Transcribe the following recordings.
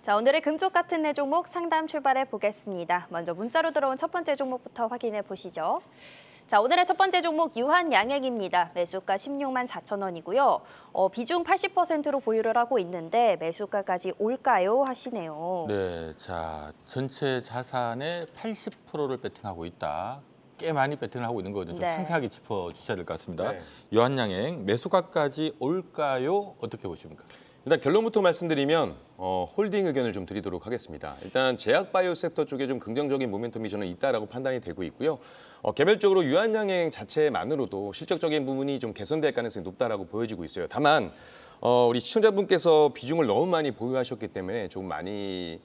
자, 오늘의 금쪽 같은 내 종목 상담 출발해 보겠습니다. 먼저 문자로 들어온 첫 번째 종목부터 확인해 보시죠. 자, 오늘의 첫 번째 종목 유한양행입니다. 매수가 16만 4천 원이고요. 비중 80%로 보유를 하고 있는데 매수가까지 올까요? 하시네요. 네, 자, 전체 자산의 80%를 베팅하고 있다. 꽤 많이 베팅을 하고 있는 거거든요. 좀 네. 상세하게 짚어주셔야 될 것 같습니다. 네. 유한양행 매수가까지 올까요? 어떻게 보십니까? 일단 결론부터 말씀드리면 홀딩 의견을 좀 드리도록 하겠습니다. 일단 제약바이오 섹터 쪽에 좀 긍정적인 모멘텀이 저는 있다라고 판단이 되고 있고요. 개별적으로 유한양행 자체만으로도 실적적인 부분이 좀 개선될 가능성이 높다라고 보여지고 있어요. 다만 우리 시청자분께서 비중을 너무 많이 보유하셨기 때문에 좀 많이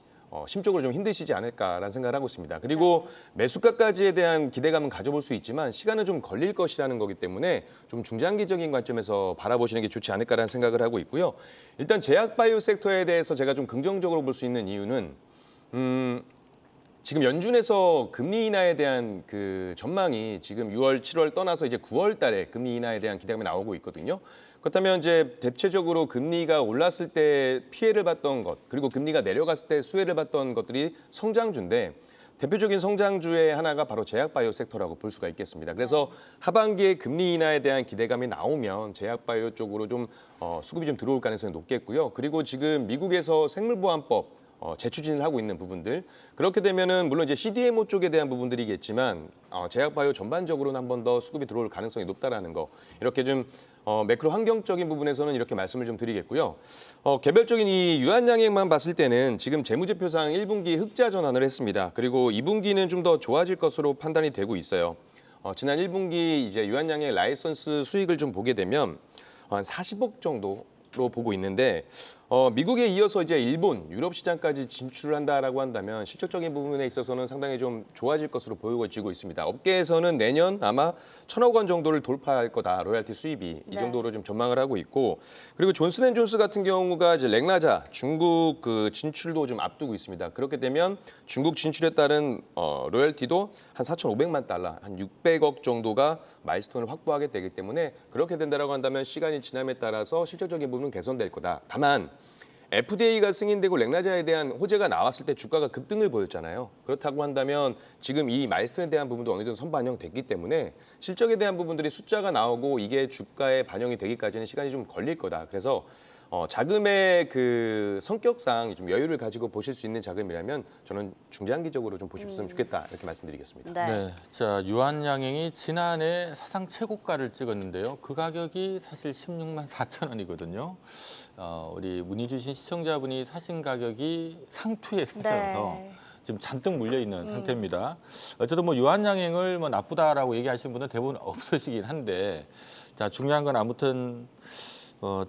심적으로 좀 힘드시지 않을까라는 생각을 하고 있습니다. 그리고 매수가까지에 대한 기대감은 가져볼 수 있지만 시간은 좀 걸릴 것이라는 거기 때문에 좀 중장기적인 관점에서 바라보시는 게 좋지 않을까라는 생각을 하고 있고요. 일단 제약바이오 섹터에 대해서 제가 좀 긍정적으로 볼 수 있는 이유는 지금 연준에서 금리 인하에 대한 그 전망이 지금 6월, 7월 떠나서 이제 9월 달에 금리 인하에 대한 기대감이 나오고 있거든요. 그렇다면 이제 대체적으로 금리가 올랐을 때 피해를 봤던 것, 그리고 금리가 내려갔을 때 수혜를 봤던 것들이 성장주인데 대표적인 성장주의 하나가 바로 제약바이오 섹터라고 볼 수가 있겠습니다. 그래서 하반기에 금리 인하에 대한 기대감이 나오면 제약바이오 쪽으로 좀 수급이 좀 들어올 가능성이 높겠고요. 그리고 지금 미국에서 생물보안법 재추진을 하고 있는 부분들, 그렇게 되면은 물론 이제 CDMO 쪽에 대한 부분들이겠지만 제약바이오 전반적으로는 한 번 더 수급이 들어올 가능성이 높다라는 거, 이렇게 좀 매크로 환경적인 부분에서는 이렇게 말씀을 좀 드리겠고요. 개별적인 이 유한양행만 봤을 때는 지금 재무제표상 1분기 흑자 전환을 했습니다. 그리고 2분기는 좀 더 좋아질 것으로 판단이 되고 있어요. 지난 1분기 이제 유한양행 라이선스 수익을 좀 보게 되면 한 40억 정도로 보고 있는데 미국에 이어서 이제 일본, 유럽 시장까지 진출을 한다라고 한다면 실적적인 부분에 있어서는 상당히 좀 좋아질 것으로 보여지고 있습니다. 업계에서는 내년 아마 1,000억 원 정도를 돌파할 거다, 로얄티 수입이 이 정도로 좀 전망을 하고 있고, 그리고 존슨앤존스 같은 경우가 이제 렉나자 중국 그 진출도 좀 앞두고 있습니다. 그렇게 되면 중국 진출에 따른 로열티도 한 4,500만 달러, 한 600억 정도가 마일스톤을 확보하게 되기 때문에 그렇게 된다라고 한다면 시간이 지남에 따라서 실적적인 부분은 개선될 거다. 다만 FDA가 승인되고 렉나자에 대한 호재가 나왔을 때 주가가 급등을 보였잖아요. 그렇다고 한다면 지금 이 마일스톤에 대한 부분도 어느 정도 선반영됐기 때문에 실적에 대한 부분들이 숫자가 나오고 이게 주가에 반영이 되기까지는 시간이 좀 걸릴 거다. 그래서 자금의 그 성격상 좀 여유를 가지고 보실 수 있는 자금이라면 저는 중장기적으로 좀 보셨으면 좋겠다, 이렇게 말씀드리겠습니다. 네. 네, 자, 유한양행이 지난해 사상 최고가를 찍었는데요. 그 가격이 사실 16만 4천 원이거든요. 우리 문의 주신 시청자분이 사신 가격이 상투에 사셔서 네. 지금 잔뜩 물려 있는 상태입니다. 어쨌든 뭐 유한양행을 뭐 나쁘다라고 얘기하시는 분은 대부분 없으시긴 한데, 자, 중요한 건 아무튼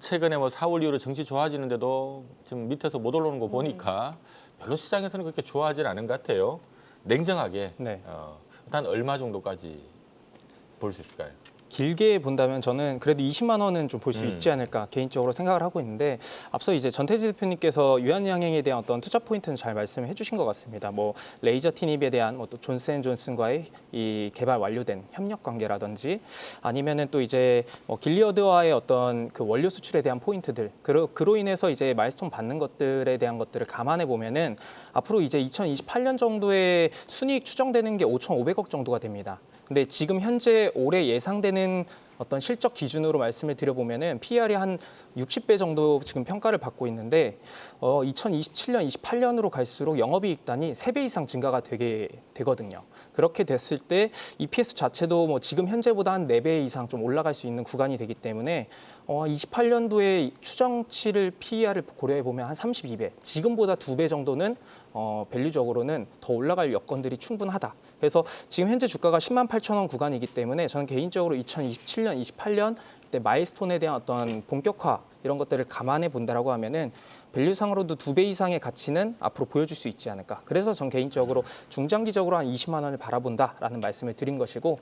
최근에 뭐 4월 이후로 정치 좋아지는데도 지금 밑에서 못 올라오는 거 보니까 별로 시장에서는 그렇게 좋아하진 않은 것 같아요. 냉정하게 네. 한 얼마 정도까지 볼 수 있을까요? 길게 본다면 저는 그래도 20만 원은 좀 볼 수 있지 않을까 개인적으로 생각을 하고 있는데, 앞서 이제 전태지 대표님께서 유한양행에 대한 어떤 투자 포인트는 잘 말씀해 주신 것 같습니다. 뭐 레이저 티닙에 대한 또 존슨앤존슨과의 이 개발 완료된 협력 관계라든지, 아니면은 또 이제 길리어드와의 어떤 그 원료 수출에 대한 포인트들, 그로 인해서 이제 마일스톤 받는 것들에 대한 것들을 감안해 보면은 앞으로 이제 2028년 정도에 순이익 추정되는 게 5,500억 정도가 됩니다. 근데 지금 현재 올해 예상되는 어떤 실적 기준으로 말씀을 드려보면은 PER이 한 60배 정도 지금 평가를 받고 있는데 2027년, 28년으로 갈수록 영업이익단이 3배 이상 증가가 되거든요. 그렇게 됐을 때 EPS 자체도 뭐 지금 현재보다 한 4배 이상 좀 올라갈 수 있는 구간이 되기 때문에 28년도에 추정치를 PER을 고려해 보면 한 32배, 지금보다 2배 정도는 밸류적으로는 더 올라갈 여건들이 충분하다. 그래서 지금 현재 주가가 10만 8천 원 구간이기 때문에 저는 개인적으로 2027년, 28년 때 마일스톤에 대한 어떤 본격화 이런 것들을 감안해 본다라고 하면은 밸류상으로도 2배 이상의 가치는 앞으로 보여줄 수 있지 않을까. 그래서 전 개인적으로 중장기적으로 한 20만 원을 바라본다라는 말씀을 드린 것이고,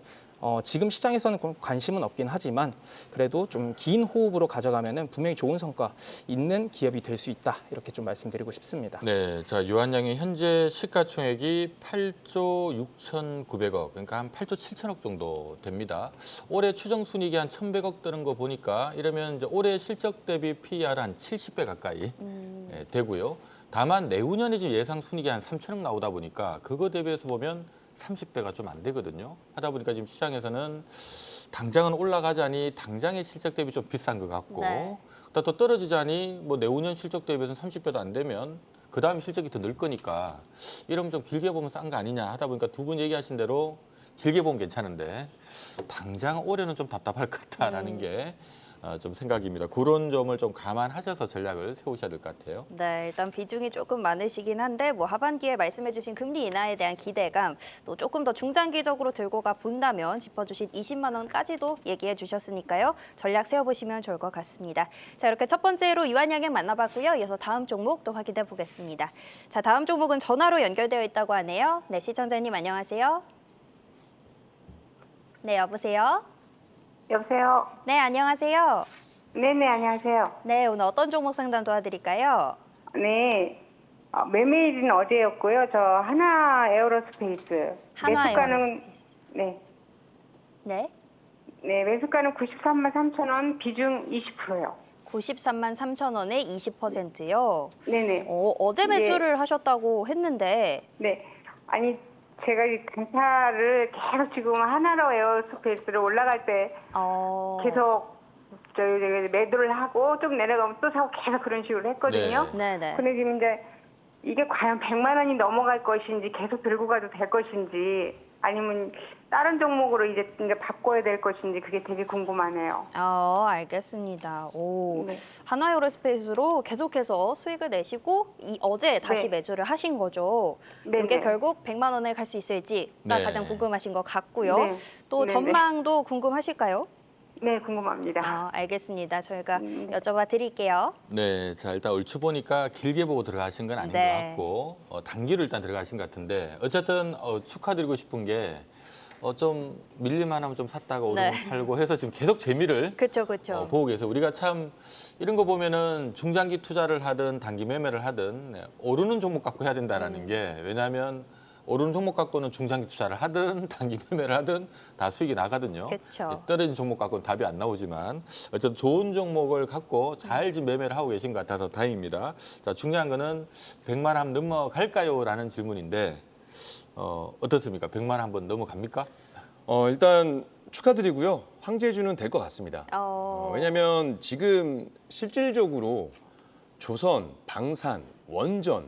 지금 시장에서는 관심은 없긴 하지만 그래도 좀 긴 호흡으로 가져가면은 분명히 좋은 성과 있는 기업이 될 수 있다, 이렇게 좀 말씀드리고 싶습니다. 네, 자, 유한양행 현재 시가총액이 8조 6,900억, 그러니까 한 8조 7천억 정도 됩니다. 올해 추정 순이익이 한 1,100억 되는 거 보니까 이러면 이제 올해 실적 대비 PER 한 70배 가까이 되고요. 다만 내후년에 지금 예상 순이익이 한 3천억 나오다 보니까 그거 대비해서 보면 30배가 좀 안 되거든요. 하다 보니까 지금 시장에서는 당장은 올라가자니 당장의 실적 대비 좀 비싼 것 같고 네. 또 떨어지자니 뭐 내후년 실적 대비해서는 30배도 안 되면 그 다음 실적이 더 늘 거니까 이러면 좀 길게 보면 싼 거 아니냐 하다 보니까 두 분 얘기하신 대로 길게 보면 괜찮은데 당장 올해는 좀 답답할 것 같다라는 게 좀 생각입니다. 그런 점을 좀 감안하셔서 전략을 세우셔야 될 것 같아요. 네, 일단 비중이 조금 많으시긴 한데 뭐 하반기에 말씀해주신 금리 인하에 대한 기대감 또 조금 더 중장기적으로 들고 가 본다면 짚어주신 20만 원까지도 얘기해 주셨으니까요. 전략 세워보시면 좋을 것 같습니다. 자, 이렇게 첫 번째로 유한양행 만나봤고요. 이어서 다음 종목 또 확인해 보겠습니다. 자, 다음 종목은 전화로 연결되어 있다고 하네요. 네, 시청자님 안녕하세요. 네, 여보세요. 여보세요? 네, 안녕하세요. 네네, 안녕하세요. 네, 오늘 어떤 종목 상담 도와드릴까요? 네. 매매일은 어제였고요. 저 하나 에어로스페이스. 한화 매수가는, 에어로스페이스. 네. 네, 네, 매수가는 93만 3천 원, 비중 20%요. 93만 3천 원에 20%요. 네네. 어제 매수를 하셨다고 했는데 네. 아니, 제가 이 단타를 계속 지금 하나로 에어로스페이스를 올라갈 때 계속 저희 매도를 하고 좀 내려가면 또 사고 계속 그런 식으로 했거든요. 네네. 근데 지금 이제 이게 과연 100만 원이 넘어갈 것인지 계속 들고 가도 될 것인지 아니면 다른 종목으로 이제 바꿔야 될 것인지 그게 되게 궁금하네요. 알겠습니다. 오, 네. 하나에어로스페이스로 계속해서 수익을 내시고 어제 다시 네. 매수를 하신 거죠. 네네. 이게 결국 100만 원에 갈 수 있을지가 네. 가장 궁금하신 것 같고요. 네. 또 네네. 전망도 궁금하실까요? 네, 궁금합니다. 알겠습니다. 저희가 네. 여쭤봐 드릴게요. 네, 자 일단 얼추 보니까 길게 보고 들어가신 건 아닌 네. 것 같고 단기로 일단 들어가신 것 같은데 어쨌든 축하드리고 싶은 게 좀 밀릴만 하면 좀 샀다가 오르면 네. 팔고 해서 지금 계속 재미를 그렇죠, 그렇죠. 보고 계세요. 우리가 참 이런 거 보면은 중장기 투자를 하든 단기 매매를 하든 오르는 종목 갖고 해야 된다라는 게 왜냐하면 오르는 종목 갖고는 중장기 투자를 하든 단기 매매를 하든 다 수익이 나거든요. 그쵸. 떨어진 종목 갖고는 답이 안 나오지만 어쨌든 좋은 종목을 갖고 잘 지금 매매를 하고 계신 것 같아서 다행입니다. 자, 중요한 거는 100만 원 한번 넘어갈까요? 라는 질문인데 어떻습니까? 100만 원 한번 넘어갑니까? 일단 축하드리고요. 황제주는 될 것 같습니다. 왜냐하면 지금 실질적으로 조선, 방산, 원전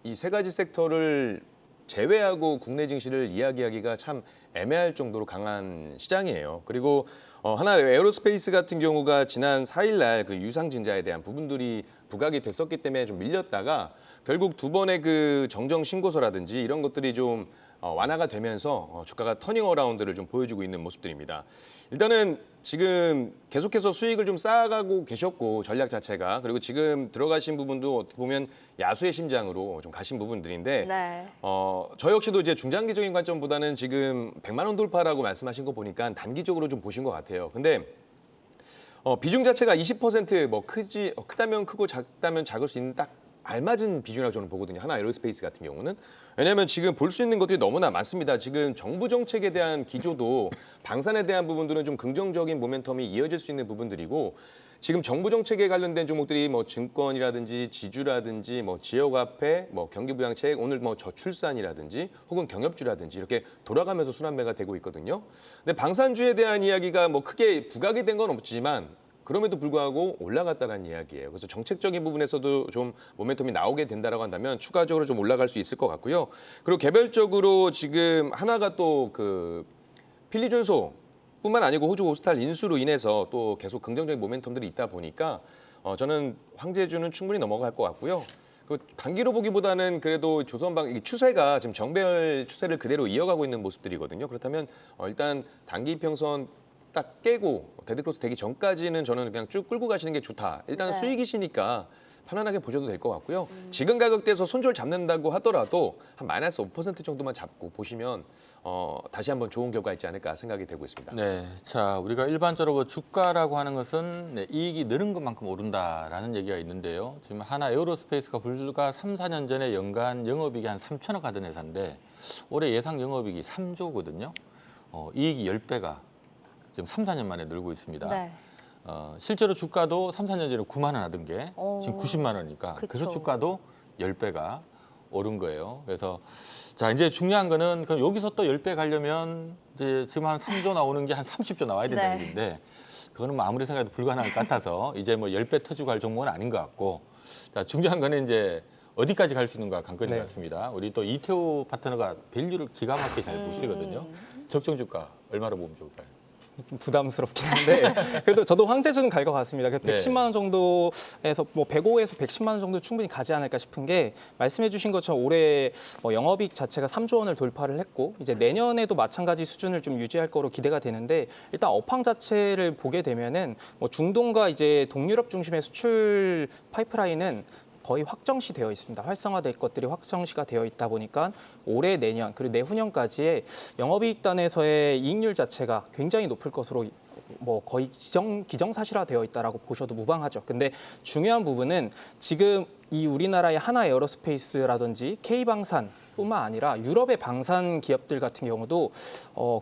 이 세 가지 섹터를 제외하고 국내 증시를 이야기하기가 참 애매할 정도로 강한 시장이에요. 그리고 하나 에어로스페이스 같은 경우가 지난 4일 날 그 유상증자에 대한 부분들이 부각이 됐었기 때문에 좀 밀렸다가 결국 두 번의 그 정정 신고서라든지 이런 것들이 좀 완화가 되면서 주가가 터닝 어라운드를 좀 보여주고 있는 모습들입니다. 일단은 지금 계속해서 수익을 좀 쌓아가고 계셨고 전략 자체가 그리고 지금 들어가신 부분도 어떻게 보면 야수의 심장으로 좀 가신 부분들인데 네. 저 역시도 이제 중장기적인 관점보다는 지금 100만 원 돌파라고 말씀하신 거 보니까 단기적으로 좀 보신 것 같아요. 근데 비중 자체가 20%뭐 크다면 크고 작다면 작을 수 있는 딱 알맞은 비중이라고 저는 보거든요. 하나 에어로스페이스 같은 경우는. 왜냐하면 지금 볼 수 있는 것들이 너무나 많습니다. 지금 정부 정책에 대한 기조도 방산에 대한 부분들은 좀 긍정적인 모멘텀이 이어질 수 있는 부분들이고 지금 정부 정책에 관련된 종목들이 뭐 증권이라든지 지주라든지 뭐 지역화폐, 뭐 경기부양책, 오늘 뭐 저출산이라든지 혹은 경협주라든지 이렇게 돌아가면서 순환매가 되고 있거든요. 근데 방산주에 대한 이야기가 뭐 크게 부각이 된 건 없지만 그럼에도 불구하고 올라갔다는 이야기예요. 그래서 정책적인 부분에서도 좀 모멘텀이 나오게 된다라고 한다면 추가적으로 좀 올라갈 수 있을 것 같고요. 그리고 개별적으로 지금 하나가 또 그 필리준소 뿐만 아니고 호주 오스탈 인수로 인해서 또 계속 긍정적인 모멘텀들이 있다 보니까 저는 황제주는 충분히 넘어갈 것 같고요. 그 단기로 보기보다는 그래도 조선방 추세가 지금 정배열 추세를 그대로 이어가고 있는 모습들이거든요. 그렇다면 일단 단기 이평선 딱 깨고 데드크로스 되기 전까지는 저는 그냥 쭉 끌고 가시는 게 좋다. 일단 네. 수익이시니까 편안하게 보셔도 될 것 같고요. 지금 가격대에서 손절 잡는다고 하더라도 한 마이너스 5% 정도만 잡고 보시면 다시 한번 좋은 결과 있지 않을까 생각이 되고 있습니다. 네, 자 우리가 일반적으로 주가라고 하는 것은 이익이 느는 것만큼 오른다라는 얘기가 있는데요. 지금 하나 에어로스페이스가 불과 3, 4년 전에 연간 영업이익이 한 3천억 하던 회사인데 올해 예상 영업이익이 3조거든요. 이익이 10배가 지금 3, 4년 만에 늘고 있습니다. 네. 실제로 주가도 3, 4년 전에 9만 원 하던 게 지금 90만 원이니까 그쵸. 그래서 주가도 10배가 오른 거예요. 그래서 자, 이제 중요한 거는 그럼 여기서 또 10배 가려면 이제 지금 한 3조 나오는 게 한 30조 나와야 된다는 네. 얘기인데 그거는 뭐 아무리 생각해도 불가능할 것 같아서 이제 뭐 10배 터지고 할 종목은 아닌 것 같고 자, 중요한 거는 이제 어디까지 갈 수 있는가 관건인 네. 것 같습니다. 우리 또 이태호 파트너가 밸류를 기가 막히게 잘 보시거든요. 적정 주가 얼마로 보면 좋을까요? 좀 부담스럽긴 한데 그래도 저도 황제주는 갈 것 같습니다. 네. 110만 원 정도에서 뭐 105에서 110만 원 정도 충분히 가지 않을까 싶은 게 말씀해주신 것처럼 올해 영업이익 자체가 3조 원을 돌파를 했고 이제 내년에도 마찬가지 수준을 좀 유지할 거로 기대가 되는데 일단 업황 자체를 보게 되면은 뭐 중동과 이제 동유럽 중심의 수출 파이프라인은 거의 확정시 되어 있습니다. 활성화될 것들이 확정시가 되어 있다 보니까 올해, 내년, 그리고 내후년까지의 영업이익단에서의 이익률 자체가 굉장히 높을 것으로 뭐 거의 기정사실화되어 있다라고 보셔도 무방하죠. 근데 중요한 부분은 지금 이 우리나라의 하나 에어로스페이스라든지 K방산뿐만 아니라 유럽의 방산 기업들 같은 경우도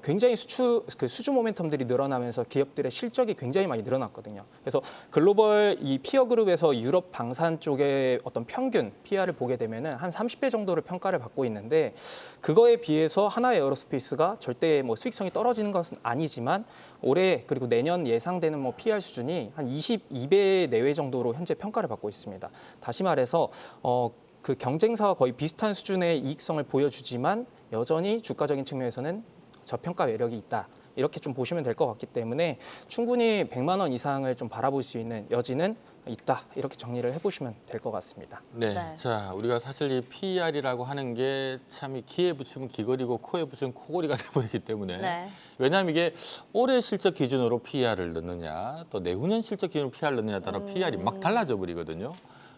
굉장히 수주 모멘텀들이 늘어나면서 기업들의 실적이 굉장히 많이 늘어났거든요. 그래서 글로벌 이 피어 그룹에서 유럽 방산 쪽의 어떤 평균 PR을 보게 되면은 한 30배 정도를 평가를 받고 있는데 그거에 비해서 하나 에어로스페이스가 절대 뭐 수익성이 떨어지는 것은 아니지만 올해 그리고 내년 예상되는 뭐 PR 수준이 한 22배 내외 정도로 현재 평가를 받고 있습니다. 다시 말해서 그 경쟁사와 거의 비슷한 수준의 이익성을 보여주지만 여전히 주가적인 측면에서는 저평가 매력이 있다. 이렇게 좀 보시면 될 것 같기 때문에 충분히 100만 원 이상을 좀 바라볼 수 있는 여지는 있다. 이렇게 정리를 해보시면 될 것 같습니다. 네. 네. 자, 우리가 사실 이 PER이라고 하는 게 참 귀에 붙이면 귀걸이고 코에 붙이면 코걸이가 돼버리기 때문에 네. 왜냐하면 이게 올해 실적 기준으로 PER을 넣느냐 또 내후년 실적 기준으로 PER을 넣느냐에 따라 PER이 막 달라져 버리거든요.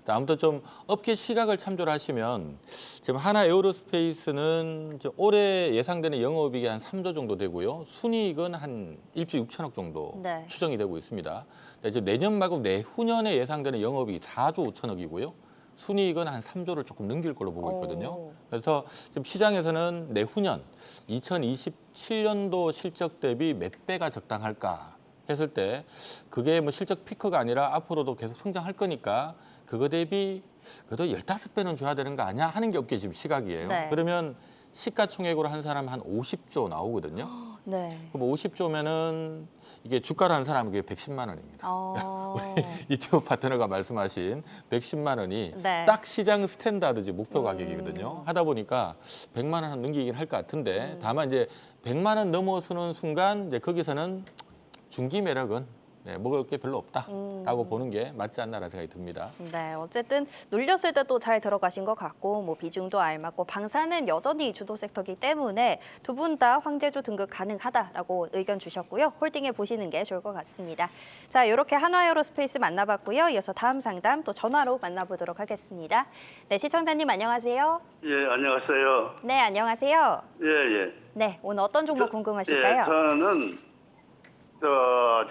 아무튼 좀 업계 시각을 참조를 하시면 지금 하나 에어로스페이스는 이제 올해 예상되는 영업이익이 한 3조 정도 되고요. 순이익은 한 1조 6천억 정도 네. 추정이 되고 있습니다. 이제 내년 말고 내후년에 예상되는 영업이익이 4조 5천억이고요. 순이익은 한 3조를 조금 넘길 걸로 보고 있거든요. 오. 그래서 지금 시장에서는 내후년 2027년도 실적 대비 몇 배가 적당할까 했을 때 그게 뭐 실적 피크가 아니라 앞으로도 계속 성장할 거니까 그거 대비 그래도 15배는 줘야 되는 거 아니야 하는 게 업계 지금 시각이에요. 네. 그러면 시가총액으로 한 사람 한 50조 나오거든요. 네. 그럼 50조면은 이게 주가로 한 사람은 그게 110만 원입니다. 이태호 파트너가 말씀하신 110만 원이 네. 딱 시장 스탠다드지 목표 가격이거든요. 하다 보니까 100만 원 넘기긴 할 것 같은데 다만 이제 100만 원 넘어서는 순간 이제 거기서는 중기 매력은 먹을 게 별로 없다라고 보는 게 맞지 않나라는 생각이 듭니다. 네, 어쨌든 눌렸을 때도 잘 들어가신 것 같고 뭐 비중도 알맞고 방사는 여전히 주도 섹터이기 때문에 두 분 다 황제주 등급 가능하다라고 의견 주셨고요. 홀딩해 보시는 게 좋을 것 같습니다. 자, 이렇게 한화에어로스페이스 만나봤고요. 이어서 다음 상담 또 전화로 만나보도록 하겠습니다. 네, 시청자님 안녕하세요. 예, 안녕하세요. 네, 안녕하세요. 예, 예. 네, 오늘 어떤 종목 궁금하실까요? 예, 저는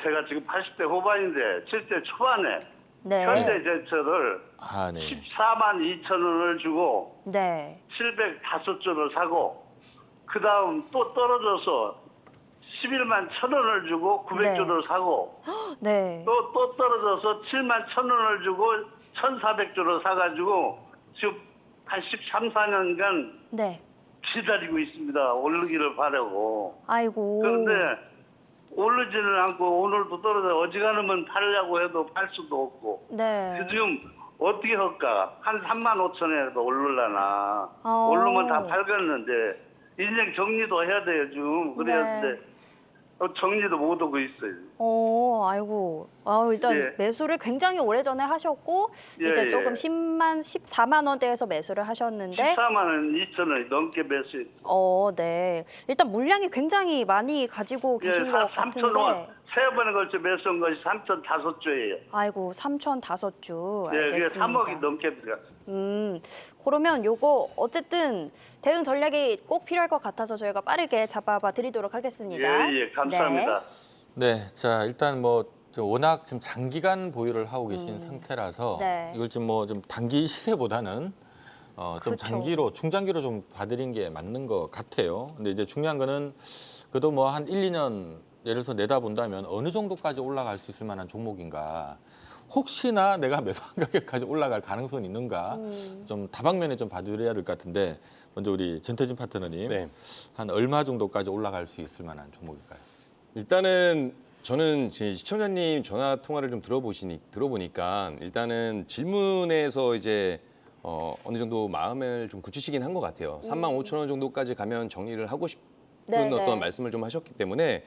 제가 지금 80대 후반인데 70대 초반에 네. 현대제철을 아, 네. 14만 2천 원을 주고 네. 705조를 사고 그 다음 또 떨어져서 11만 1천 원을 주고 900조를 사고 네. 또 떨어져서 7만 1천 원을 주고 1,400조를 사가지고 지금 한 13, 14년간 네. 기다리고 있습니다. 오르기를 바라고. 아이고. 그런데 오르지는 않고 오늘도 떨어져 어지간하면 팔려고 해도 팔 수도 없고 네. 지금 어떻게 할까? 한 3만 5천에도 오르려나. 어. 오르면 다 팔겠는데 인생 정리도 해야 돼요 지금. 그래야 네. 정리도 못 하고 있어요. 아이고. 일단 예. 매수를 굉장히 오래전에 하셨고 예, 이제 예. 조금 14만 원대에서 매수를 하셨는데 14만 원 2천 원이 넘게 매수. 네. 일단 물량이 굉장히 많이 가지고 계신 것 3천 원. 같은데 세 번에 걸쳐 매수한 것이 3천 5조예요. 아이고 3,005주 예, 그게 알겠습니다. 3억이 넘게 들어갔어요. 그러면 요거 어쨌든 대응 전략이 꼭 필요할 것 같아서 저희가 빠르게 잡아봐 드리도록 하겠습니다. 예, 감사합니다. 네, 자 일단 뭐 워낙 좀 장기간 보유를 하고 계신 상태라서 네. 이걸 좀 뭐 좀 단기 시세보다는 좀 그렇죠. 장기로 중장기로 좀 봐드린 게 맞는 것 같아요. 근데 이제 중요한 거는 그래도 뭐 한 1, 2년 예를 들어서 내다본다면 어느 정도까지 올라갈 수 있을 만한 종목인가. 혹시나 내가 매수한 가격까지 올라갈 가능성이 있는가 좀 다방면에 좀 봐주셔야 될 것 같은데 먼저 우리 전태진 파트너님 네. 한 얼마 정도까지 올라갈 수 있을 만한 종목일까요? 일단은 저는 시청자님 전화 통화를 좀 들어보니까 일단은 질문에서 이제 어느 정도 마음을 좀 굳히시긴 한 것 같아요. 35,000원 정도까지 가면 정리를 하고 싶은 네네. 어떤 말씀을 좀 하셨기 때문에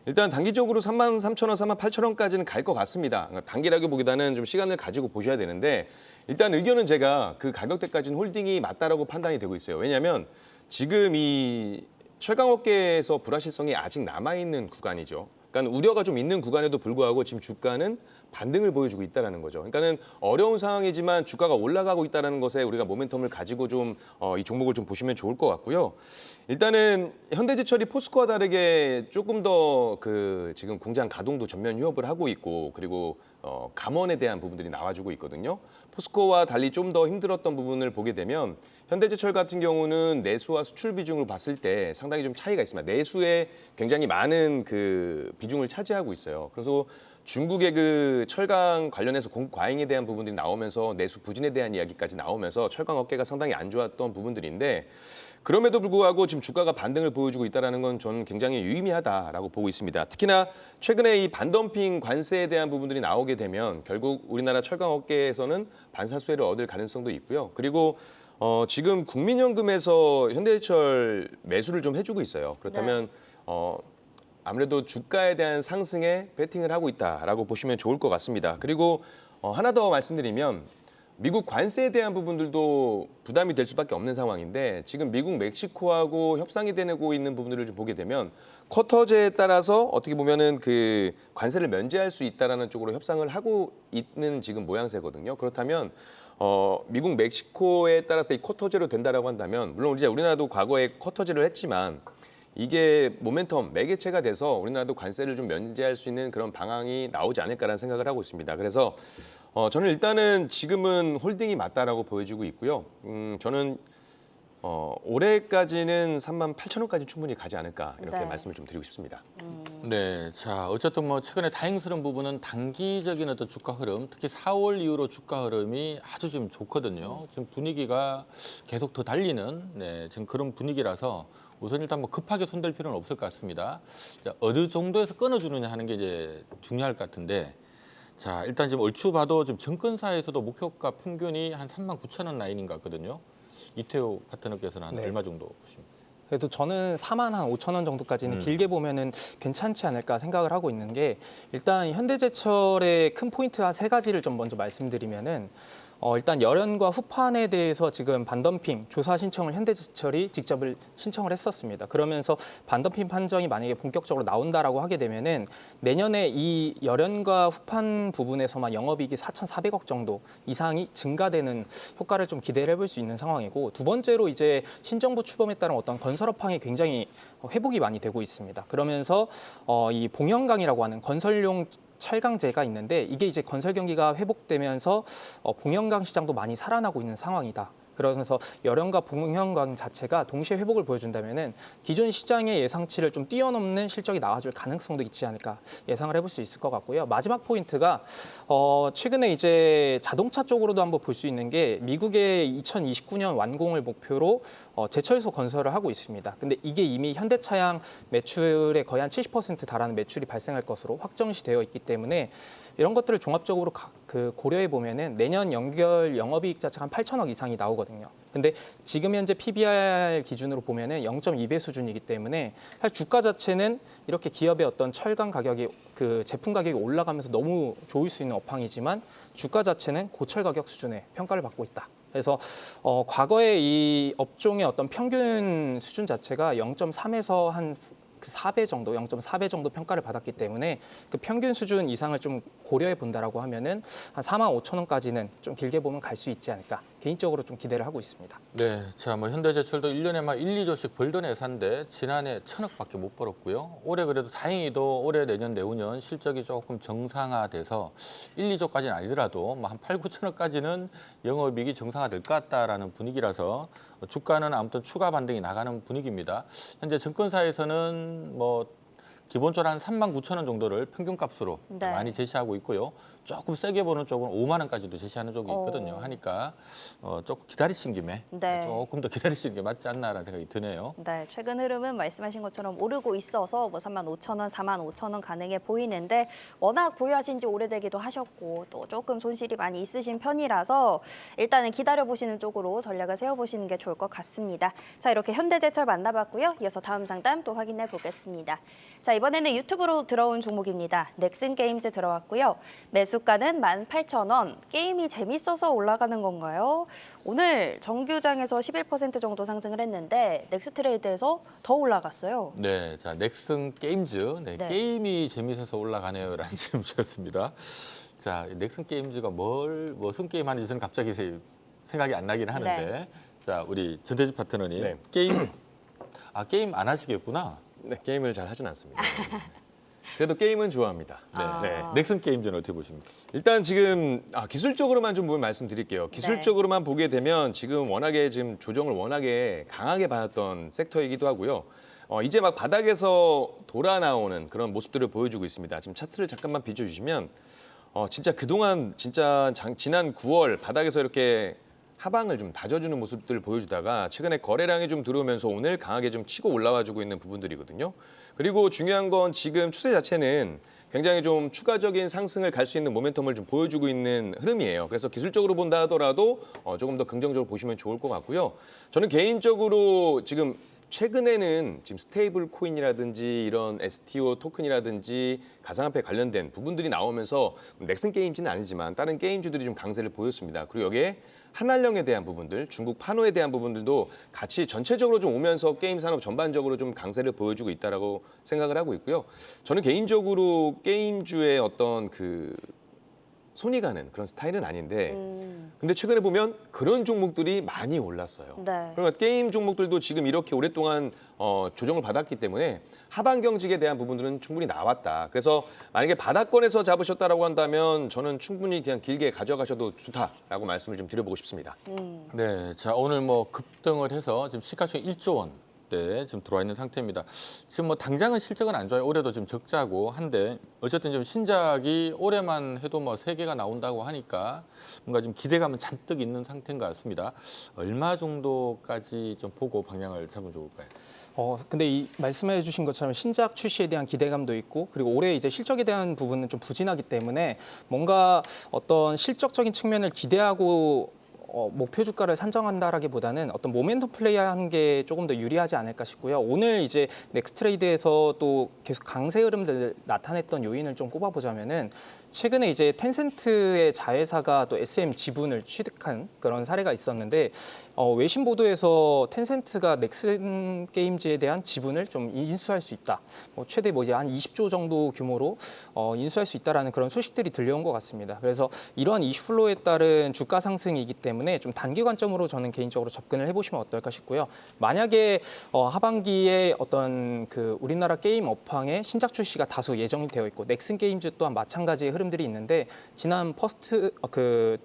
일단 단기적으로 33,000원, 38,000원까지는 갈 것 같습니다. 그러니까 단기라기보다는 좀 시간을 가지고 보셔야 되는데 일단 의견은 제가 그 가격대까지는 홀딩이 맞다라고 판단이 되고 있어요. 왜냐하면 지금 이 철강업계에서 불확실성이 아직 남아있는 구간이죠. 그러니까 우려가 좀 있는 구간에도 불구하고 지금 주가는 반등을 보여주고 있다는 거죠. 그러니까는 어려운 상황이지만 주가가 올라가고 있다는 것에 우리가 모멘텀을 가지고 좀 이 종목을 좀 보시면 좋을 것 같고요. 일단은 현대제철이 포스코와 다르게 조금 더 그 지금 공장 가동도 전면 휴업을 하고 있고 그리고 감원에 대한 부분들이 나와주고 있거든요. 포스코와 달리 좀 더 힘들었던 부분을 보게 되면 현대제철 같은 경우는 내수와 수출 비중을 봤을 때 상당히 좀 차이가 있습니다. 내수에 굉장히 많은 그 비중을 차지하고 있어요. 그래서 중국의 그 철강 관련해서 공급 과잉에 대한 부분들이 나오면서 내수 부진에 대한 이야기까지 나오면서 철강 업계가 상당히 안 좋았던 부분들인데 그럼에도 불구하고 지금 주가가 반등을 보여주고 있다는 건 저는 굉장히 유의미하다라고 보고 있습니다. 특히나 최근에 이 반덤핑 관세에 대한 부분들이 나오게 되면 결국 우리나라 철강 업계에서는 반사수혜를 얻을 가능성도 있고요. 그리고 지금 국민연금에서 현대제철 매수를 좀 해주고 있어요. 그렇다면 아무래도 주가에 대한 상승에 베팅을 하고 있다라고 보시면 좋을 것 같습니다. 그리고 하나 더 말씀드리면 미국 관세에 대한 부분들도 부담이 될 수밖에 없는 상황인데 지금 미국 멕시코하고 협상이 되고 있는 부분들을 좀 보게 되면 쿼터제에 따라서 어떻게 보면은 그 관세를 면제할 수 있다라는 쪽으로 협상을 하고 있는 지금 모양새거든요. 그렇다면 미국 멕시코에 따라서 이 쿼터제로 된다라고 한다면 물론 이제 우리나라도 과거에 쿼터제를 했지만 이게 모멘텀 매개체가 돼서 우리나라도 관세를 좀 면제할 수 있는 그런 방향이 나오지 않을까라는 생각을 하고 있습니다. 그래서 저는 일단은 지금은 홀딩이 맞다라고 보여지고 있고요. 저는 올해까지는 38,000원까지 충분히 가지 않을까 이렇게 네. 말씀을 좀 드리고 싶습니다. 네, 자 어쨌든 뭐 최근에 다행스러운 부분은 단기적인 어떤 주가 흐름, 특히 4월 이후로 주가 흐름이 아주 지금 좋거든요. 지금 분위기가 계속 더 달리는 지금 그런 분위기라서 우선 일단 뭐 급하게 손댈 필요는 없을 것 같습니다. 자, 어느 정도에서 끊어주느냐 하는 게 이제 중요할 것 같은데, 자 일단 지금 얼추 봐도 지금 정권사에서도 목표가 평균이 한 39,000원 라인인 것 같거든요. 이태호 파트너께서는 한 네. 얼마 정도 보십니까? 그래도 저는 45,000원 정도까지는 길게 보면은 괜찮지 않을까 생각을 하고 있는 게 일단 현대제철의 큰 포인트가 세 가지를 좀 먼저 말씀드리면은 일단 열연과 후판에 대해서 지금 반덤핑 조사 신청을 현대제철이 직접 신청을 했었습니다. 그러면서 반덤핑 판정이 만약에 본격적으로 나온다라고 하게 되면은 내년에 이 열연과 후판 부분에서만 영업이익이 4,400억 정도 이상이 증가되는 효과를 좀 기대를 해볼 수 있는 상황이고 두 번째로 이제 신정부 출범에 따른 어떤 건설업황이 굉장히 회복이 많이 되고 있습니다. 그러면서 이 봉현강이라고 하는 건설용 철강제가 있는데 이게 이제 건설 경기가 회복되면서 봉현강 시장도 많이 살아나고 있는 상황이다. 그러면서 열연과 봉현강 자체가 동시에 회복을 보여준다면은 기존 시장의 예상치를 좀 뛰어넘는 실적이 나와줄 가능성도 있지 않을까 예상을 해볼 수 있을 것 같고요. 마지막 포인트가 최근에 이제 자동차 쪽으로도 한번 볼 수 있는 게 미국의 2029년 완공을 목표로 제철소 건설을 하고 있습니다. 근데 이게 이미 현대차양 매출의 거의 한 70% 달하는 매출이 발생할 것으로 확정시 되어 있기 때문에 이런 것들을 종합적으로 고려해 보면은 내년 연결 영업이익 자체가 한 8천억 이상이 나오거든요. 근데 지금 현재 PBR 기준으로 보면은 0.2배 수준이기 때문에 사실 주가 자체는 이렇게 기업의 어떤 철강 가격이 그 제품 가격이 올라가면서 너무 좋을 수 있는 업황이지만 주가 자체는 고철 가격 수준의 평가를 받고 있다. 그래서 과거에 이 업종의 어떤 평균 수준 자체가 0.3에서 한 그 4배 정도, 0.4배 정도 평가를 받았기 때문에 그 평균 수준 이상을 좀 고려해 본다라고 하면은 한 45,000원까지는 좀 길게 보면 갈 수 있지 않을까 개인적으로 좀 기대를 하고 있습니다. 네, 자 뭐 현대제철도 1년에 막 1, 2조씩 벌던 회사인데 지난해 1,000억밖에 못 벌었고요. 올해 그래도 다행히도 올해 내년 내후년 실적이 조금 정상화돼서 1, 2조까지는 아니더라도 뭐 한 8, 9천억까지는 영업이익이 정상화될 것 같다라는 분위기라서 주가는 아무튼 추가 반등이 나가는 분위기입니다. 현재 증권사에서는 뭐 기본적으로 한 39,000원 정도를 평균값으로 네. 많이 제시하고 있고요. 조금 세게 보는 쪽은 5만 원까지도 제시하는 쪽이 있거든요. 하니까 조금 기다리신 김에 네. 조금 더 기다리시는 게 맞지 않나라는 생각이 드네요. 네, 최근 흐름은 말씀하신 것처럼 오르고 있어서 뭐 35,000원, 45,000원 가능해 보이는데 워낙 보유하신 지 오래되기도 하셨고 또 조금 손실이 많이 있으신 편이라서 일단은 기다려보시는 쪽으로 전략을 세워보시는 게 좋을 것 같습니다. 자, 이렇게 현대제철 만나봤고요. 이어서 다음 상담 또 확인해 보겠습니다. 자, 이번에는 유튜브로 들어온 종목입니다. 넥슨게임즈 들어왔고요. 매수가는 18,000원. 게임이 재밌어서 올라가는 건가요? 오늘 정규장에서 11% 정도 상승을 했는데 넥스트레이드에서 더 올라갔어요. 네, 자 넥슨 게임즈, 네, 네. 게임이 재밌어서 올라가네요라는 질문 주셨습니다. 자, 넥슨 게임즈가 무슨 게임 하는지 저는 갑자기 생각이 안 나긴 하는데, 네. 자 우리 전태주 파트너님 네. 게임 안 하시겠구나. 네, 게임을 잘 하진 않습니다. 그래도 게임은 좋아합니다. 아. 네. 넥슨 게임즈는 어떻게 보십니까? 일단 지금 기술적으로만 좀 말씀드릴게요. 기술적으로만 보게 되면 지금 워낙에 지금 조정을 워낙에 강하게 받았던 섹터이기도 하고요. 이제 막 바닥에서 돌아 나오는 그런 모습들을 보여주고 있습니다. 지금 차트를 잠깐만 비춰주시면 진짜 그동안 진짜 지난 9월 바닥에서 이렇게 하방을 좀 다져주는 모습들을 보여주다가 최근에 거래량이 좀 들어오면서 오늘 강하게 좀 치고 올라와주고 있는 부분들이거든요. 그리고 중요한 건 지금 추세 자체는 굉장히 좀 추가적인 상승을 갈 수 있는 모멘텀을 좀 보여주고 있는 흐름이에요. 그래서 기술적으로 본다 하더라도 조금 더 긍정적으로 보시면 좋을 것 같고요. 저는 개인적으로 지금 최근에는 지금 스테이블 코인이라든지 이런 STO 토큰이라든지 가상화폐 관련된 부분들이 나오면서 넥슨 게임즈는 아니지만 다른 게임주들이 좀 강세를 보였습니다. 그리고 여기에 한알령에 대한 부분들, 중국 판호에 대한 부분들도 같이 전체적으로 좀 오면서 게임 산업 전반적으로 좀 강세를 보여주고 있다라고 생각을 하고 있고요. 저는 개인적으로 게임주의 어떤 손이 가는 그런 스타일은 아닌데 근데 최근에 보면 그런 종목들이 많이 올랐어요. 네. 그러니까 게임 종목들도 지금 이렇게 오랫동안 조정을 받았기 때문에 하방 경직에 대한 부분들은 충분히 나왔다. 그래서 만약에 바닥권에서 잡으셨다라고 한다면 저는 충분히 그냥 길게 가져가셔도 좋다라고 말씀을 좀 드려보고 싶습니다. 네, 자 오늘 뭐 급등을 해서 지금 시가총액 1조 원. 네, 지금 들어와 있는 상태입니다. 지금 뭐 당장은 실적은 안 좋아요. 올해도 지금 적자고 한데 어쨌든 좀 신작이 올해만 해도 뭐 3개가 나온다고 하니까 뭔가 지금 기대감은 잔뜩 있는 상태인 것 같습니다. 얼마 정도까지 좀 보고 방향을 잡으면 좋을까요? 근데 이 말씀해 주신 것처럼 신작 출시에 대한 기대감도 있고 그리고 올해 이제 실적에 대한 부분은 좀 부진하기 때문에 뭔가 어떤 실적적인 측면을 기대하고 목표 주가를 산정한다라기보다는 어떤 모멘텀 플레이하는 게 조금 더 유리하지 않을까 싶고요. 오늘 이제 넥스트레이드에서 또 계속 강세 흐름들 나타냈던 요인을 좀 꼽아보자면은 최근에 이제 텐센트의 자회사가 또 SM 지분을 취득한 그런 사례가 있었는데 외신 보도에서 텐센트가 넥슨 게임즈에 대한 지분을 좀 인수할 수 있다. 최대 이제 한 20조 정도 규모로 인수할 수 있다라는 그런 소식들이 들려온 것 같습니다. 그래서 이러한 이슈플로에 따른 주가 상승이기 때문에 좀 단기 관점으로 저는 개인적으로 접근을 해보시면 어떨까 싶고요. 만약에 하반기에 어떤 우리나라 게임 업황의 신작 출시가 다수 예정이 되어 있고 넥슨 게임즈 또한 마찬가지의 흐름들이 있는데 지난 퍼스트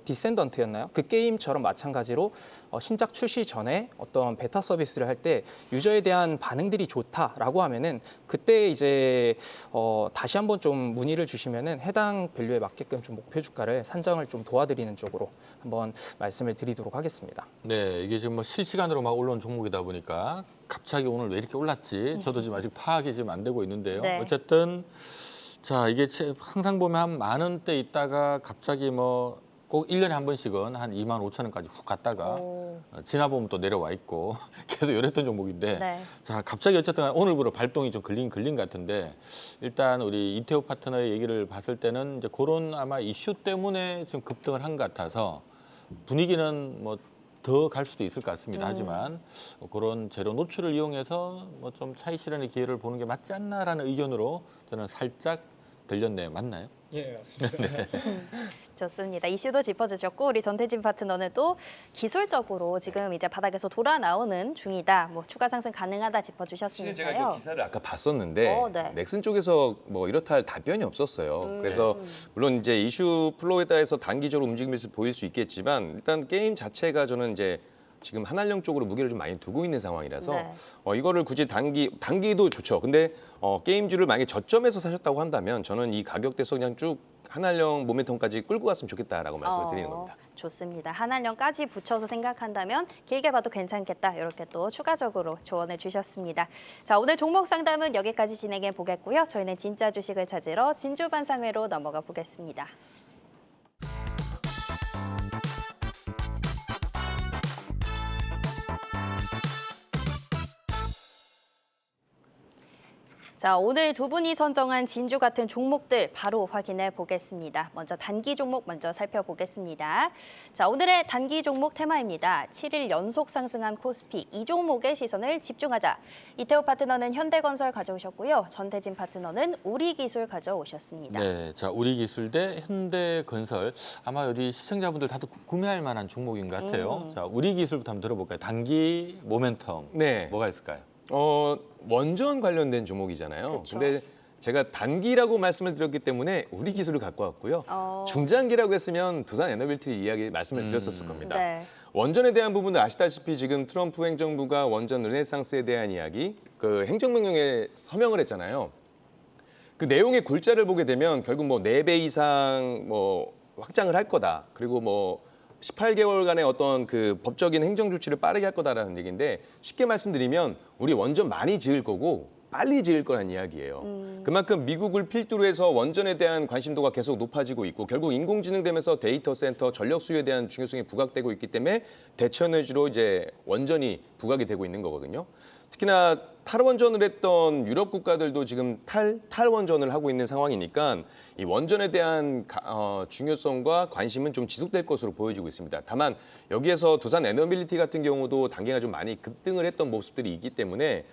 디센던트였나요? 그 게임처럼 마찬가지로 신작 출시 전에 어떤 베타 서비스를 할 때 유저에 대한 반응들이 좋다라고 하면은 그때 이제 다시 한번 좀 문의를 주시면은 해당 밸류에 맞게끔 좀 목표 주가를 산정을 좀 도와드리는 쪽으로 한번 말씀을 드리도록 하겠습니다. 네, 이게 지금 뭐 실시간으로 막 올라온 종목이다 보니까 갑자기 오늘 왜 이렇게 올랐지? 저도 지금 아직 파악이 지금 안 되고 있는데요. 네. 어쨌든 자 이게 항상 보면 한 10,000원대 있다가 갑자기 뭐 꼭 1년에 한 번씩은 한 25,000원까지 훅 갔다가 지나 보면 또 내려와 있고 계속 이랬던 종목인데 네. 자 갑자기 어쨌든 오늘부로 발동이 좀 걸린 것 같은데 일단 우리 이태호 파트너의 얘기를 봤을 때는 이제 그런 아마 이슈 때문에 지금 급등을 한 것 같아서 분위기는 뭐 더 갈 수도 있을 것 같습니다. 하지만 그런 재료 노출을 이용해서 뭐 좀 차익 실현의 기회를 보는 게 맞지 않나라는 의견으로 저는 살짝 들렸네요. 맞나요? 예, 맞습니다. 좋습니다. 이슈도 짚어주셨고 우리 전태진 파트너는 또 기술적으로 지금 이제 바닥에서 돌아 나오는 중이다. 뭐 추가 상승 가능하다 사실 제가 짚어주셨으니까요. 그 기사를 아까 봤었는데 네. 넥슨 쪽에서 뭐 이렇다 할 답변이 없었어요. 그래서 물론 이제 이슈 플로우에 따라서 단기적으로 움직임을 보일 수 있겠지만 일단 게임 자체가 저는 이제 지금 한알령 쪽으로 무게를 좀 많이 두고 있는 상황이라서 네. 이거를 굳이 단기도 좋죠. 근데 게임주를 만약에 저점에서 사셨다고 한다면 저는 이 가격대에서 그냥 쭉 한알령 모멘텀까지 끌고 갔으면 좋겠다라고 말씀을 드리는 겁니다. 좋습니다. 한알령까지 붙여서 생각한다면 길게 봐도 괜찮겠다. 이렇게 또 추가적으로 조언을 주셨습니다. 자, 오늘 종목 상담은 여기까지 진행해 보겠고요. 저희는 진짜 주식을 찾으러 진주반상회로 넘어가 보겠습니다. 자, 오늘 두 분이 선정한 진주 같은 종목들 바로 확인해 보겠습니다. 먼저 단기 종목 먼저 살펴보겠습니다. 자, 오늘의 단기 종목 테마입니다. 7일 연속 상승한 코스피 이 종목의 시선을 집중하자. 이태호 파트너는 현대건설 가져오셨고요. 전태진 파트너는 우리기술 가져오셨습니다. 네, 자 우리기술 대 현대건설 아마 우리 시청자분들 다들 구매할 만한 종목인 것 같아요. 자 우리기술부터 한번 들어볼까요? 단기 모멘텀 네. 뭐가 있을까요? 원전 관련된 종목이잖아요. 그쵸. 근데 제가 단기라고 말씀을 드렸기 때문에 우리 기술을 갖고 왔고요. 어. 중장기라고 했으면 두산 에너빌티 말씀을 드렸었을 겁니다. 네. 원전에 대한 부분을 아시다시피 지금 트럼프 행정부가 원전 르네상스에 대한 이야기, 그 행정명령에 서명을 했잖아요. 그 내용의 골자를 보게 되면 결국 뭐 4배 이상 뭐 확장을 할 거다. 그리고 뭐 18개월간의 어떤 그 법적인 행정 조치를 빠르게 할 거다라는 얘기인데 쉽게 말씀드리면 우리 원전 많이 지을 거고 빨리 지을 거란 이야기예요. 그만큼 미국을 필두로 해서 원전에 대한 관심도가 계속 높아지고 있고 결국 인공지능 되면서 데이터 센터, 전력 수요에 대한 중요성이 부각되고 있기 때문에 대체 에너지로 이제 원전이 부각이 되고 있는 거거든요. 특히나 탈원전을 했던 유럽 국가들도 지금 탈원전을 하고 있는 상황이니까 이 원전에 대한 중요성과 관심은 좀 지속될 것으로 보여지고 있습니다. 다만 여기에서 두산 에너빌리티 같은 경우도 단기가 좀 많이 급등을 했던 모습들이 있기 때문에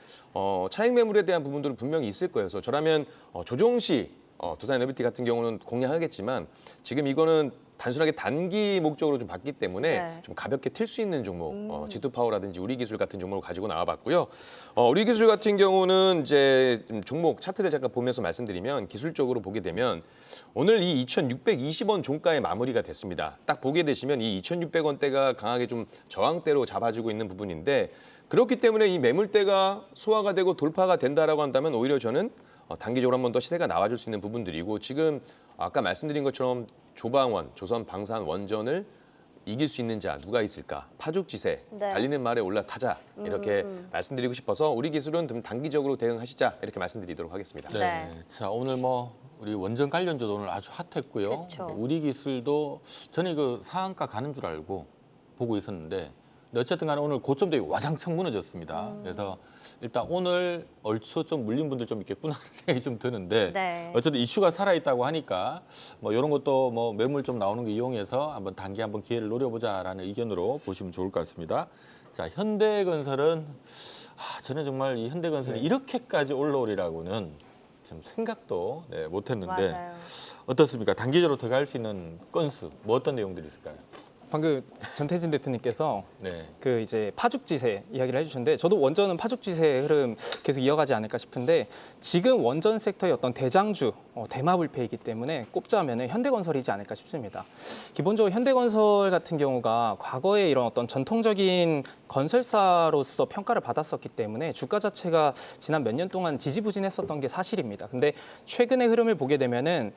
차익 매물에 대한 부분들은 분명히 있을 거예요. 그래서 저라면 조정 시 두산 에너빌리티 같은 경우는 공략하겠지만 지금 이거는 단순하게 단기 목적으로 좀 봤기 때문에 네. 좀 가볍게 틀 수 있는 종목, G2파워라든지 우리기술 같은 종목을 가지고 나와봤고요. 우리기술 같은 경우는 이제 종목 차트를 잠깐 보면서 말씀드리면 기술적으로 보게 되면 오늘 이 2,620원 종가에 마무리가 됐습니다. 딱 보게 되시면 이 2,600원대가 강하게 좀 저항대로 잡아주고 있는 부분인데 그렇기 때문에 이 매물대가 소화가 되고 돌파가 된다라고 한다면 오히려 저는 단기적으로 한 번 더 시세가 나와줄 수 있는 부분들이고 지금 아까 말씀드린 것처럼 조방원, 조선 방산 원전을 이길 수 있는 자 누가 있을까? 파죽지세, 네. 달리는 말에 올라타자 이렇게 말씀드리고 싶어서 우리 기술은 좀 단기적으로 대응하시자 이렇게 말씀드리도록 하겠습니다. 네. 네. 자 오늘 뭐 우리 원전 관련주도 오늘 아주 핫했고요. 그쵸. 우리기술도 저는 그 상한가 가는 줄 알고 보고 있었는데 근데 어쨌든 간에 오늘 고점대가 와장창 무너졌습니다. 그래서 일단 오늘 얼추 좀 물린 분들 좀 있겠구나 생각이 좀 드는데 네. 어쨌든 이슈가 살아있다고 하니까 뭐 이런 것도 뭐 매물 좀 나오는 거 이용해서 한번 단기 한번 기회를 노려보자라는 의견으로 보시면 좋을 것 같습니다. 자 현대건설은 저는 정말 이 현대건설이 이렇게까지 올라오리라고는 좀 생각도 못했는데 맞아요. 어떻습니까? 단기적으로 더 갈 수 있는 건수 뭐 어떤 내용들이 있을까요? 방금 전태진 대표님께서 네. 그 이제 파죽지세 이야기를 해주셨는데 저도 원전은 파죽지세의 흐름 계속 이어가지 않을까 싶은데 지금 원전 섹터의 어떤 대장주 대마불패이기 때문에 꼽자면은 현대건설이지 않을까 싶습니다. 기본적으로 현대건설 같은 경우가 과거에 이런 어떤 전통적인 건설사로서 평가를 받았었기 때문에 주가 자체가 지난 몇 년 동안 지지부진했었던 게 사실입니다. 근데 최근의 흐름을 보게 되면은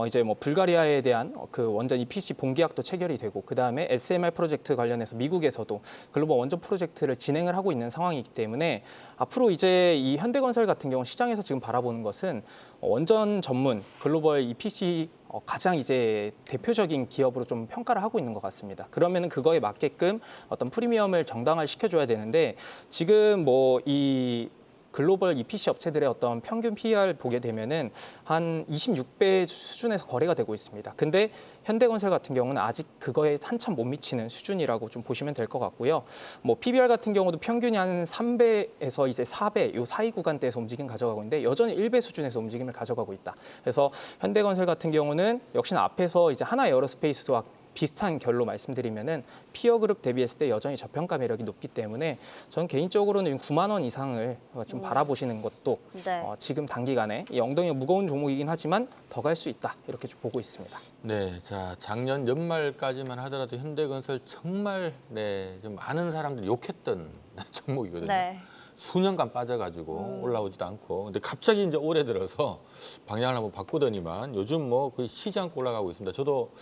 이제 뭐 불가리아에 대한 그 원전 EPC 본계약도 체결이 되고 그다음에 SMR 프로젝트 관련해서 미국에서도 글로벌 원전 프로젝트를 진행을 하고 있는 상황이기 때문에 앞으로 이제 이 현대건설 같은 경우 시장에서 지금 바라보는 것은 원전 전문 글로벌 EPC 가장 이제 대표적인 기업으로 좀 평가를 하고 있는 것 같습니다. 그러면은 그거에 맞게끔 어떤 프리미엄을 정당화 시켜줘야 되는데 지금 뭐 이 글로벌 EPC 업체들의 어떤 평균 PER 보게 되면은 한 26배 수준에서 거래가 되고 있습니다. 근데 현대건설 같은 경우는 아직 그거에 한참 못 미치는 수준이라고 좀 보시면 될 것 같고요. 뭐 PBR 같은 경우도 평균이 한 3배에서 이제 4배 요 사이 구간대에서 움직임 가져가고 있는데 여전히 1배 수준에서 움직임을 가져가고 있다. 그래서 현대건설 같은 경우는 역시나 앞에서 이제 하나 에어로스페이스와 비슷한 결로 말씀드리면은 피어 그룹 대비했을 때 여전히 저평가 매력이 높기 때문에 저는 개인적으로는 9만 원 이상을 좀 바라보시는 것도 네. 지금 단기간에 이 엉덩이가 무거운 종목이긴 하지만 더 갈 수 있다 이렇게 좀 보고 있습니다. 네, 자 작년 연말까지만 하더라도 현대건설 정말 좀 많은 사람들이 욕했던 종목이거든요. 네. 수년간 빠져가지고 올라오지도 않고, 근데 갑자기 이제 올해 들어서 방향을 한번 바꾸더니만 요즘 뭐 거의 쉬지 않고 올라가고 있습니다. 저도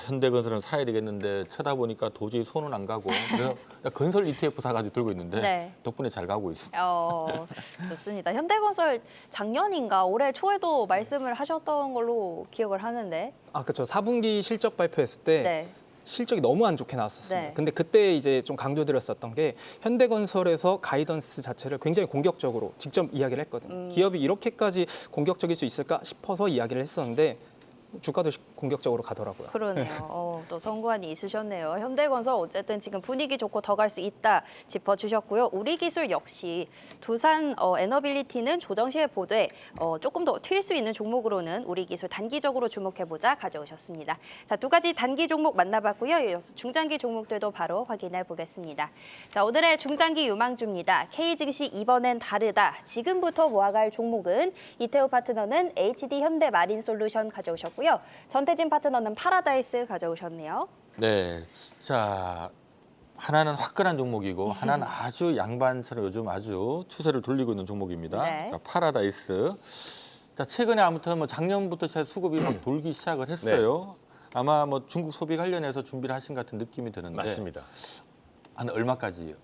현대건설은 사야 되겠는데 쳐다보니까 도저히 손은 안 가고 그래서 건설 ETF 사가지고 들고 있는데 네. 덕분에 잘 가고 있습니다. 좋습니다. 현대건설 작년인가 올해 초에도 말씀을 하셨던 걸로 기억을 하는데. 그렇죠. 4분기 실적 발표했을 때 네. 실적이 너무 안 좋게 나왔었습니다. 네. 근데 그때 이제 좀 강조드렸었던 게 현대건설에서 가이던스 자체를 굉장히 공격적으로 직접 이야기를 했거든요. 기업이 이렇게까지 공격적일 수 있을까 싶어서 이야기를 했었는데 주가도 공격적으로 가더라고요. 그러네요. 또 성구안이 있으셨네요. 현대건설 어쨌든 지금 분위기 좋고 더 갈 수 있다 짚어주셨고요. 우리기술 역시 두산 에너빌리티는 조정 시에 보되 조금 더 튈 수 있는 종목으로는 우리기술 단기적으로 주목해보자 가져오셨습니다. 자, 두 가지 단기 종목 만나봤고요. 이어서 중장기 종목들도 바로 확인해 보겠습니다. 자, 오늘의 중장기 유망주입니다. K증시 이번엔 다르다. 지금부터 모아갈 종목은 이태우 파트너는 HD 현대마린솔루션 가져오셨고요. 전태진 파트너는 파라다이스 가져오셨네요. 네, 자 하나는 화끈한 종목이고 하나는 아주 양반처럼 요즘 아주 추세를 돌리고 있는 종목입니다. 네. 자, 파라다이스. 자, 최근에 아무튼 뭐 작년부터 수급이 막 돌기 시작을 했어요. 아마 뭐 중국 소비 관련해서 준비를 하신 것 같은 느낌이 드는데 맞습니다. 한 얼마까지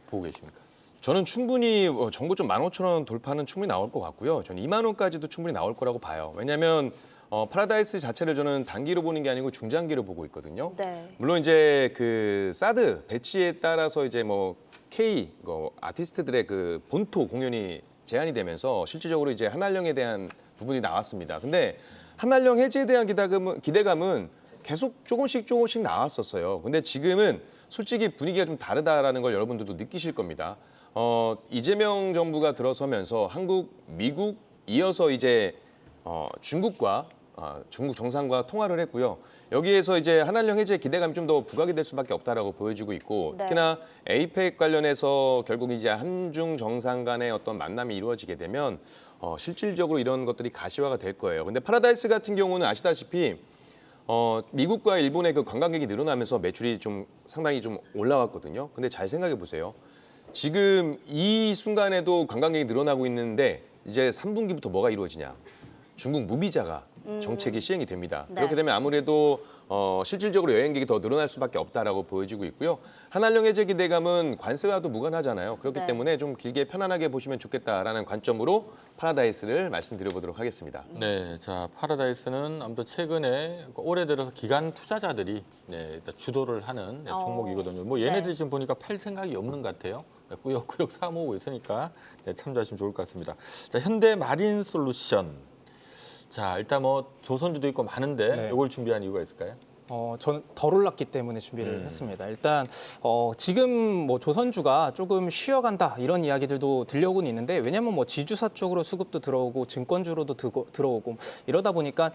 보고 계십니까? 저는 충분히 정고점 15,000원 돌파는 충분히 나올 것 같고요. 저는 2만 원까지도 충분히 나올 거라고 봐요. 왜냐하면 파라다이스 자체를 저는 단기로 보는 게 아니고 중장기로 보고 있거든요. 네. 물론 이제 그 사드 배치에 따라서 이제 뭐 K 아티스트들의 그 본토 공연이 제한이 되면서 실질적으로 이제 한한령에 대한 부분이 나왔습니다. 근데 한한령 해지에 대한 기대감은 계속 조금씩 나왔었어요. 근데 지금은 솔직히 분위기가 좀 다르다라는 걸 여러분들도 느끼실 겁니다. 이재명 정부가 들어서면서 한국, 미국 이어서 이제 중국과 중국 정상과 통화를 했고요. 여기에서 이제 한한령 해지의 기대감이 좀 더 부각이 될 수밖에 없다라고 보여지고 있고 네. 특히나 에이펙 관련해서 결국 이제 한중 정상 간의 어떤 만남이 이루어지게 되면 실질적으로 이런 것들이 가시화가 될 거예요. 근데 파라다이스 같은 경우는 아시다시피 미국과 일본의 그 관광객이 늘어나면서 매출이 좀 상당히 좀 올라왔거든요. 근데 잘 생각해 보세요. 지금 이 순간에도 관광객이 늘어나고 있는데 이제 3분기부터 뭐가 이루어지냐? 중국 무비자가 정책이 시행이 됩니다. 네. 그렇게 되면 아무래도 실질적으로 여행객이 더 늘어날 수밖에 없다라고 보여지고 있고요. 한한령 해제 기대감은 관세와도 무관하잖아요. 그렇기 네. 때문에 좀 길게 편안하게 보시면 좋겠다라는 관점으로 파라다이스를 말씀드려보도록 하겠습니다. 네, 자 파라다이스는 아무튼 최근에 올해 들어서 기관 투자자들이 일단 주도를 하는 종목이거든요. 뭐 얘네들이 네. 지금 보니까 팔 생각이 없는 것 같아요. 꾸역꾸역 사 모으고 있으니까 참조하시면 좋을 것 같습니다. 자, 현대마린솔루션. 자, 일단 뭐 조선주도 있고 많은데 네. 이걸 준비한 이유가 있을까요? 저는 덜 올랐기 때문에 준비를 했습니다. 일단 지금 뭐 조선주가 조금 쉬어간다 이런 이야기들도 들려오고는 있는데 왜냐하면 뭐 지주사 쪽으로 수급도 들어오고 증권주로도 들어오고 이러다 보니까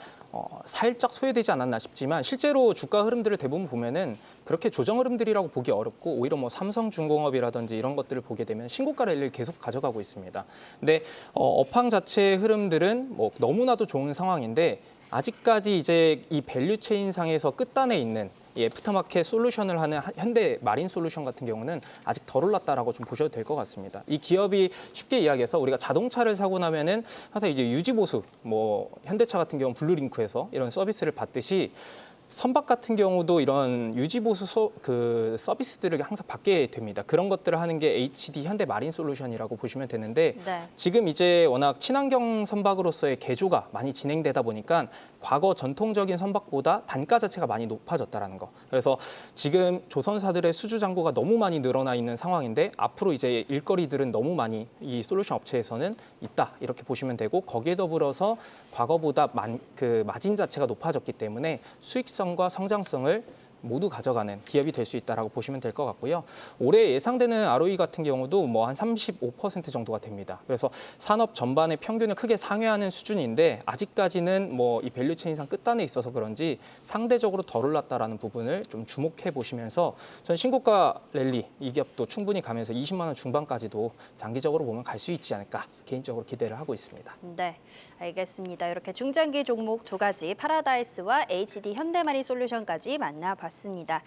살짝 소외되지 않았나 싶지만 실제로 주가 흐름들을 대부분 보면은 그렇게 조정 흐름들이라고 보기 어렵고 오히려 뭐 삼성중공업이라든지 이런 것들을 보게 되면 신고가 랠리를 계속 가져가고 있습니다. 근데 업황 자체의 흐름들은 뭐 너무나도 좋은 상황인데 아직까지 이제 이 밸류체인 상에서 끝단에 있는 이 애프터마켓 솔루션을 하는 현대 마린 솔루션 같은 경우는 아직 덜 올랐다라고 좀 보셔도 될 것 같습니다. 이 기업이 쉽게 이야기해서 우리가 자동차를 사고 나면은 항상 이제 유지 보수, 뭐 현대차 같은 경우는 블루링크에서 이런 서비스를 받듯이 선박 같은 경우도 이런 유지보수 서비스들을 항상 받게 됩니다. 그런 것들을 하는 게 HD 현대마린솔루션이라고 보시면 되는데 네. 지금 이제 워낙 친환경 선박으로서의 개조가 많이 진행되다 보니까 과거 전통적인 선박보다 단가 자체가 많이 높아졌다라는 거. 그래서 지금 조선사들의 수주 잔고가 너무 많이 늘어나 있는 상황인데 앞으로 이제 일거리들은 너무 많이 이 솔루션 업체에서는 있다 이렇게 보시면 되고 거기에 더불어서 과거보다 마진 자체가 높아졌기 때문에 수익성과 성장성을 모두 가져가는 기업이 될 수 있다라고 보시면 될 것 같고요. 올해 예상되는 ROE 같은 경우도 뭐 한 35% 정도가 됩니다. 그래서 산업 전반의 평균을 크게 상회하는 수준인데 아직까지는 뭐 이 밸류체인상 끝단에 있어서 그런지 상대적으로 덜 올랐다라는 부분을 좀 주목해 보시면서 전 신고가 랠리 이 기업도 충분히 가면서 20만 원 중반까지도 장기적으로 보면 갈 수 있지 않을까 개인적으로 기대를 하고 있습니다. 네, 알겠습니다. 이렇게 중장기 종목 두 가지 파라다이스와 HD 현대마린 솔루션까지 만나봤습니다.